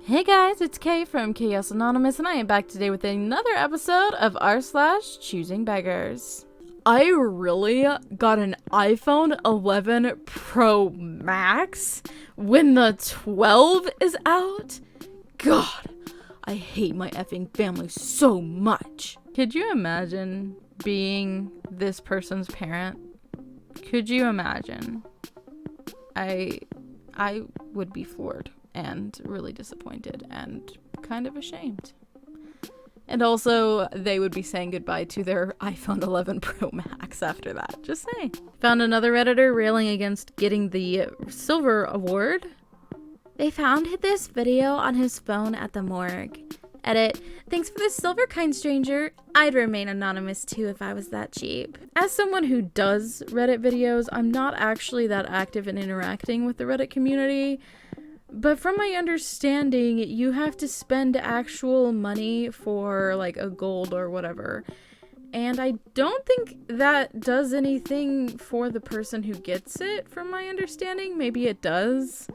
Hey guys, it's Kay from Chaos Anonymous, and I am back today with another episode of r/ChoosingBeggars. I really got an iPhone 11 Pro Max when the 12 is out. God, I hate my effing family so much. Could you imagine being this person's parent? Could you imagine? I would be floored and really disappointed and kind of ashamed. And also, they would be saying goodbye to their iPhone 11 Pro Max after that. Just saying. Found another Redditor railing against getting the Silver Award. They found this video on his phone at the morgue. Edit. Thanks for the silver, kind stranger. I'd remain anonymous too if I was that cheap. As someone who does Reddit videos, I'm not actually that active in interacting with the Reddit community. But from my understanding, you have to spend actual money for like a gold or whatever. And I don't think that does anything for the person who gets it, from my understanding. Maybe it does.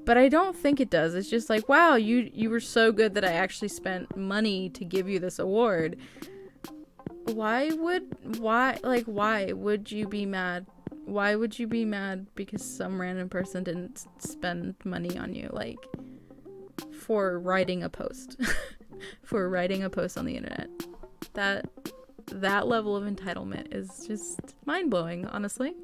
But I don't think it does. It's just like, wow, you were so good that I actually spent money to give you this award. Why would you be mad? Why would you be mad because some random person didn't spend money on you, like, for writing a post? For writing a post on the internet. That level of entitlement is just mind-blowing, honestly.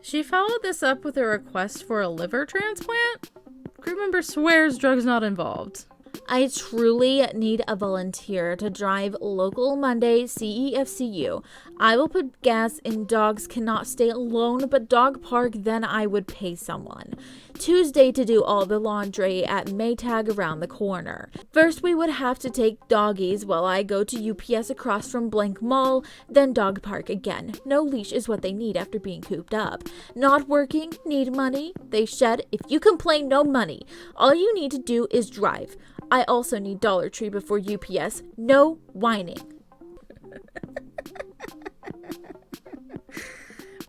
She followed this up with a request for a liver transplant. Group member swears drugs not involved. I truly need a volunteer to drive local Monday CEFCU. I will put gas in dogs cannot stay alone but dog park, then I would pay someone. Tuesday to do all the laundry at Maytag around the corner. First we would have to take doggies while I go to UPS across from Blank Mall, then dog park again. No leash is what they need after being cooped up. Not working, need money. They shed, if you complain, no money. All you need to do is drive. I also need Dollar Tree before UPS. No whining.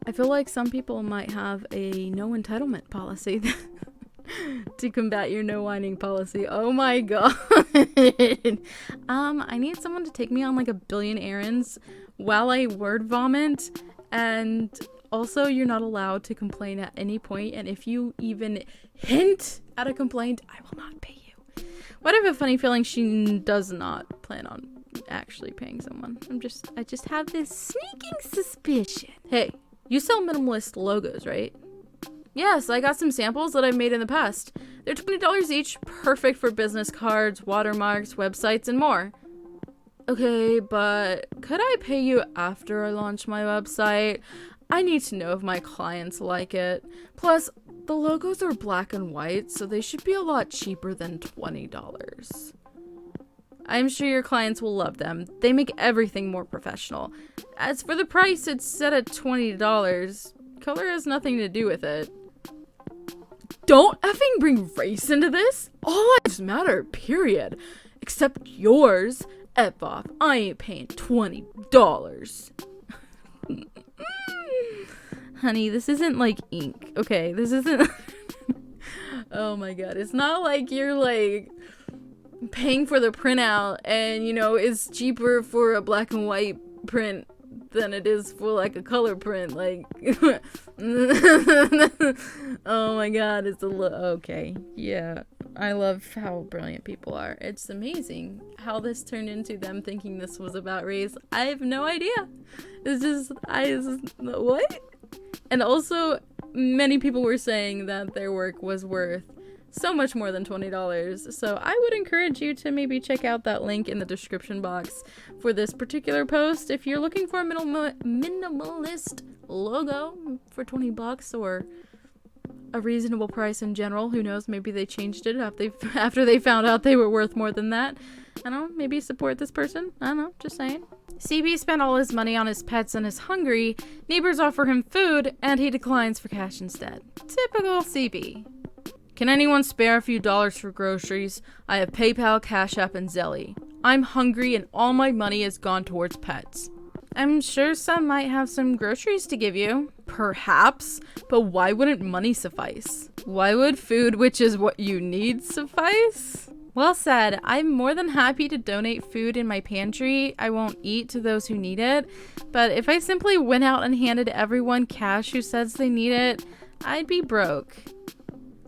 I feel like some people might have a no entitlement policy to combat your no whining policy. Oh my god. I need someone to take me on like a billion errands while I word vomit, and also you're not allowed to complain at any point, and if you even hint at a complaint, I will not pay you. What I have a funny feeling she does not plan on actually paying someone. I just have this sneaking suspicion. Hey, you sell Minimalist Logos, right? Yes, I got some samples that I've made in the past. They're $20 each, perfect for business cards, watermarks, websites, and more. Okay, but could I pay you after I launch my website? I need to know if my clients like it. Plus, the logos are black and white, so they should be a lot cheaper than $20. I'm sure your clients will love them. They make everything more professional. As for the price, it's set at $20. Color has nothing to do with it. Don't effing bring race into this. All lives matter, period. Except yours. F off. I ain't paying $20. Honey, this isn't like ink, okay? This isn't... Oh my god, it's not like you're like paying for the printout and, you know, it's cheaper for a black and white print than it is for like a color print, like... Oh my god, it's okay, yeah. I love how brilliant people are. It's amazing how this turned into them thinking this was about race. I have no idea. What? And also, many people were saying that their work was worth so much more than $20. So I would encourage you to maybe check out that link in the description box for this particular post if you're looking for a minimalist logo for $20 or a reasonable price in general. Who knows? Maybe they changed it after they found out they were worth more than that. I don't know. Maybe support this person. I don't know. Just saying. CB spent all his money on his pets and is hungry. Neighbors offer him food, and he declines for cash instead. Typical CB. Can anyone spare a few dollars for groceries? I have PayPal, Cash App, and Zelly. I'm hungry, and all my money has gone towards pets. I'm sure some might have some groceries to give you. Perhaps, but why wouldn't money suffice? Why would food, which is what you need, suffice? Well said. I'm more than happy to donate food in my pantry. I won't eat to those who need it, but if I simply went out and handed everyone cash who says they need it, I'd be broke.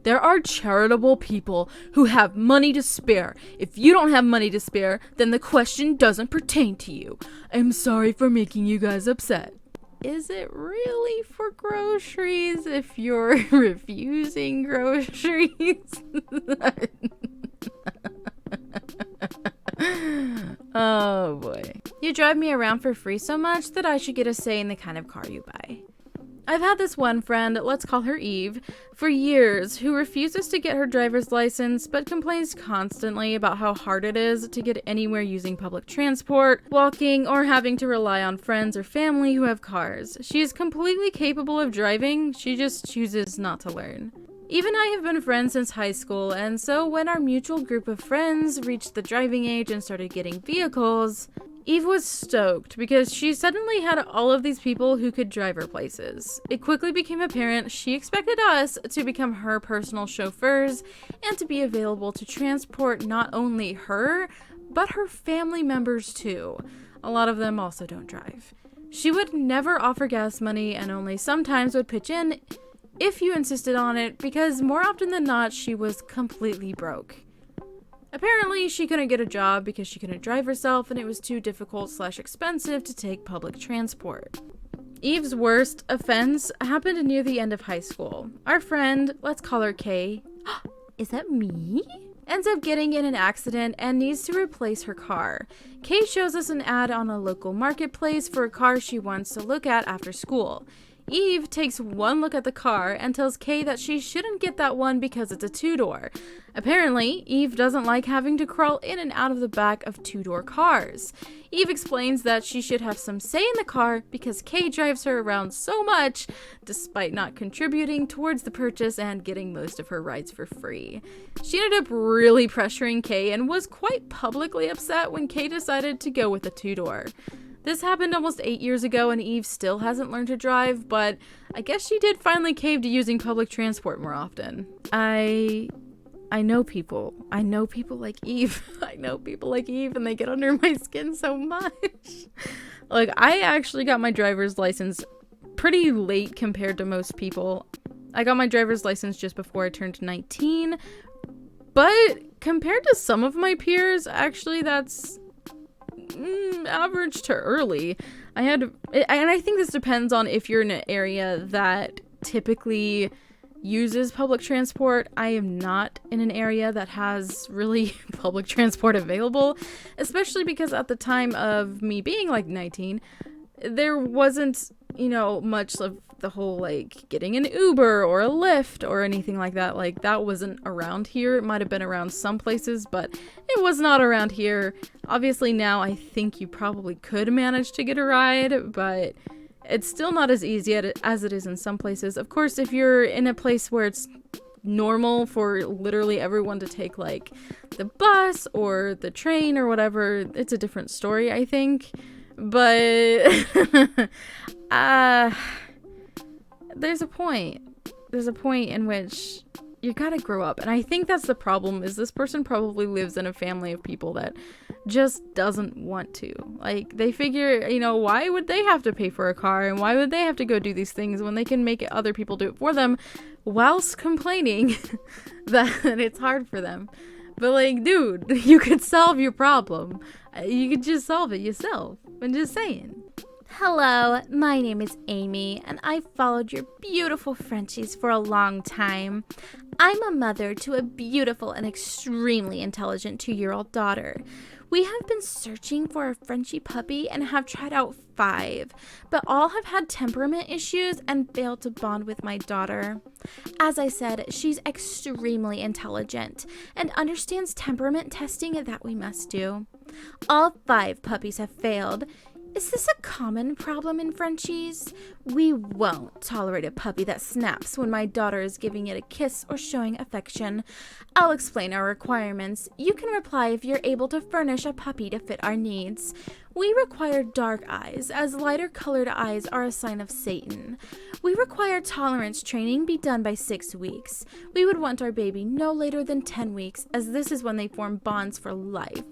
There are charitable people who have money to spare. If you don't have money to spare, then the question doesn't pertain to you. I'm sorry for making you guys upset. Is it really for groceries if you're refusing groceries? Oh boy. You drive me around for free so much that I should get a say in the kind of car you buy. I've had this one friend, let's call her Eve, for years who refuses to get her driver's license but complains constantly about how hard it is to get anywhere using public transport, walking, or having to rely on friends or family who have cars. She is completely capable of driving, she just chooses not to learn. Eve and I have been friends since high school, and so when our mutual group of friends reached the driving age and started getting vehicles, Eve was stoked because she suddenly had all of these people who could drive her places. It quickly became apparent she expected us to become her personal chauffeurs and to be available to transport not only her, but her family members too. A lot of them also don't drive. She would never offer gas money and only sometimes would pitch in if you insisted on it, because more often than not, she was completely broke. Apparently, she couldn't get a job because she couldn't drive herself and it was too difficult/expensive to take public transport. Eve's worst offense happened near the end of high school. Our friend, let's call her Kay, is that me? Ends up getting in an accident and needs to replace her car. Kay shows us an ad on a local marketplace for a car she wants to look at after school. Eve takes one look at the car and tells Kay that she shouldn't get that one because it's a two-door. Apparently, Eve doesn't like having to crawl in and out of the back of two-door cars. Eve explains that she should have some say in the car because Kay drives her around so much, despite not contributing towards the purchase and getting most of her rides for free. She ended up really pressuring Kay and was quite publicly upset when Kay decided to go with a two-door. This happened almost 8 years ago and Eve still hasn't learned to drive, but I guess she did finally cave to using public transport more often. I know people. I know people like Eve. I know people like Eve and they get under my skin so much. Like, I actually got my driver's license pretty late compared to most people. I got my driver's license just before I turned 19, but compared to some of my peers, actually that's average to early. And I think this depends on if you're in an area that typically uses public transport. I am not in an area that has really public transport available, especially because at the time of me being like 19, there wasn't, much of the whole like getting an Uber or a Lyft or anything like that. Like, that wasn't around here. It might have been around some places, but it was not around here. Obviously now I think you probably could manage to get a ride, but it's still not as easy as it is in some places. Of course, if you're in a place where it's normal for literally everyone to take like the bus or the train or whatever, it's a different story, I think. But there's a point in which you gotta grow up, and I think that's the problem. Is this person probably lives in a family of people that just doesn't want to, like, they figure, why would they have to pay for a car and why would they have to go do these things when they can make other people do it for them whilst complaining that it's hard for them. But like, dude, you could solve your problem. You could just solve it yourself. I'm just saying. Hello, my name is Amy, and I've followed your beautiful Frenchies for a long time. I'm a mother to a beautiful and extremely intelligent 2-year-old daughter. We have been searching for a Frenchie puppy and have tried out 5, but all have had temperament issues and failed to bond with my daughter. As I said, she's extremely intelligent and understands temperament testing that we must do. All 5 puppies have failed. Is this a common problem in Frenchies? We won't tolerate a puppy that snaps when my daughter is giving it a kiss or showing affection. I'll explain our requirements. You can reply if you're able to furnish a puppy to fit our needs. We require dark eyes, as lighter colored eyes are a sign of Satan. We require tolerance training be done by 6 weeks. We would want our baby no later than 10 weeks, as this is when they form bonds for life.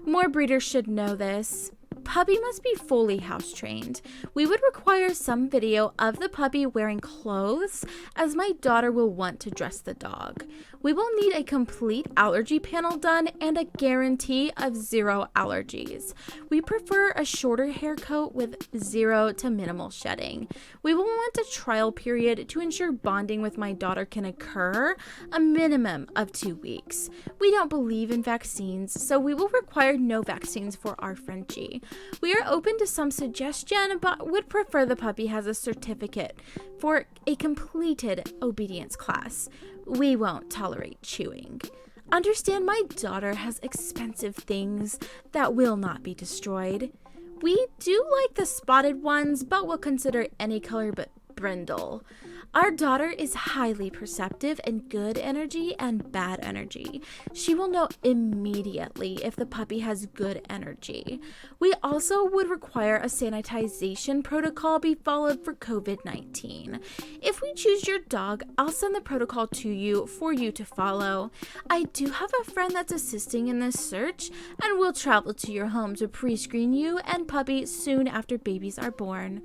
More breeders should know this. Puppy must be fully house trained. We would require some video of the puppy wearing clothes, as my daughter will want to dress the dog. We will need a complete allergy panel done and a guarantee of 0 allergies. We prefer a shorter hair coat with 0 to minimal shedding. We will want a trial period to ensure bonding with my daughter can occur, a minimum of 2 weeks. We don't believe in vaccines, so we will require no vaccines for our Frenchie. We are open to some suggestion, but would prefer the puppy has a certificate for a completed obedience class. We won't tolerate chewing. Understand my daughter has expensive things that will not be destroyed. We do like the spotted ones, but will consider any color but brindle. Our daughter is highly perceptive in good energy and bad energy. She will know immediately if the puppy has good energy. We also would require a sanitization protocol be followed for COVID-19. If we choose your dog, I'll send the protocol to you for you to follow. I do have a friend that's assisting in this search and will travel to your home to pre-screen you and puppy soon after babies are born.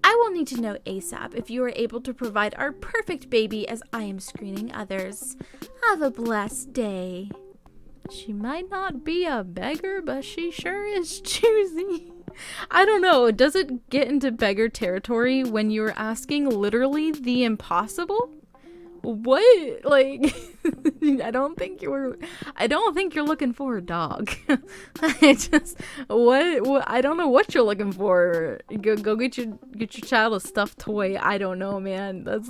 I will need to know ASAP if you are able to provide our perfect baby as I am screening others. Have a blessed day. She might not be a beggar, but she sure is choosy. I don't know. Does it get into beggar territory when you're asking literally the impossible? What? Like, I don't think you're looking for a dog. I don't know what you're looking for. Go get your child a stuffed toy. I don't know, man. That's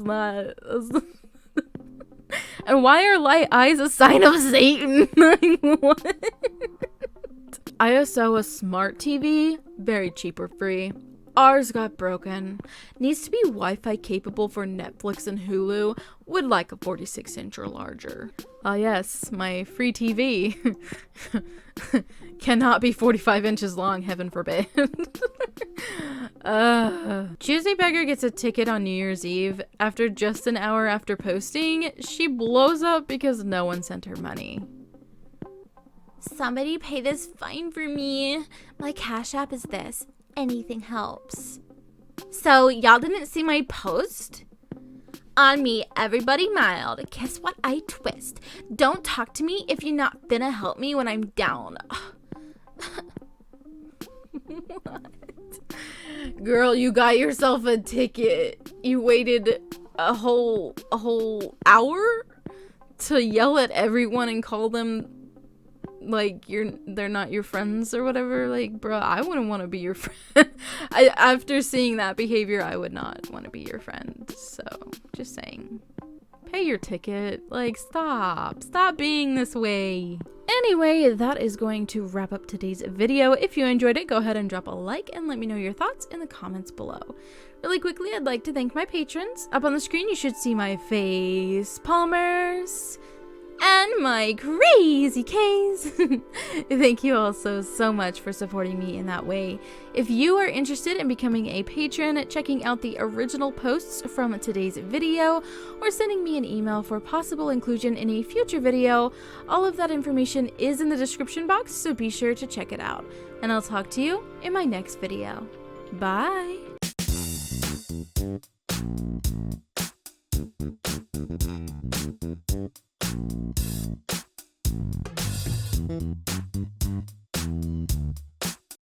And why are light eyes a sign of Satan? Like, what? ISO a smart TV, very cheap or free. Ours got broken. Needs to be Wi-Fi capable for Netflix and Hulu. Would like a 46-inch or larger. Ah yes, my free TV. Cannot be 45 inches long, heaven forbid. Choosing Beggar gets a ticket on New Year's Eve. After just an hour after posting, she blows up because no one sent her money. Somebody pay this fine for me. My Cash App is this. Anything helps. So, y'all didn't see my post? On me, everybody mild. Guess what I twist? Don't talk to me if you're not finna help me when I'm down. What? Girl, you got yourself a ticket. You waited a whole hour to yell at everyone and call them like they're not your friends or whatever. Like, bro, I wouldn't want to be your friend. After seeing that behavior, I would not want to be your friend. So, just saying. Pay your ticket. Like, stop being this way. Anyway, that is going to wrap up today's video. If you enjoyed it, go ahead and drop a like and let me know your thoughts in the comments below. Really quickly, I'd like to thank my patrons. Up on the screen, you should see my face palmers and my crazy K's. Thank you all so much for supporting me in that way. If you are interested in becoming a patron, checking out the original posts from today's video, or sending me an email for possible inclusion in a future video, all of that information is in the description box, so be sure to check it out. And I'll talk to you in my next video. Bye! Thank you.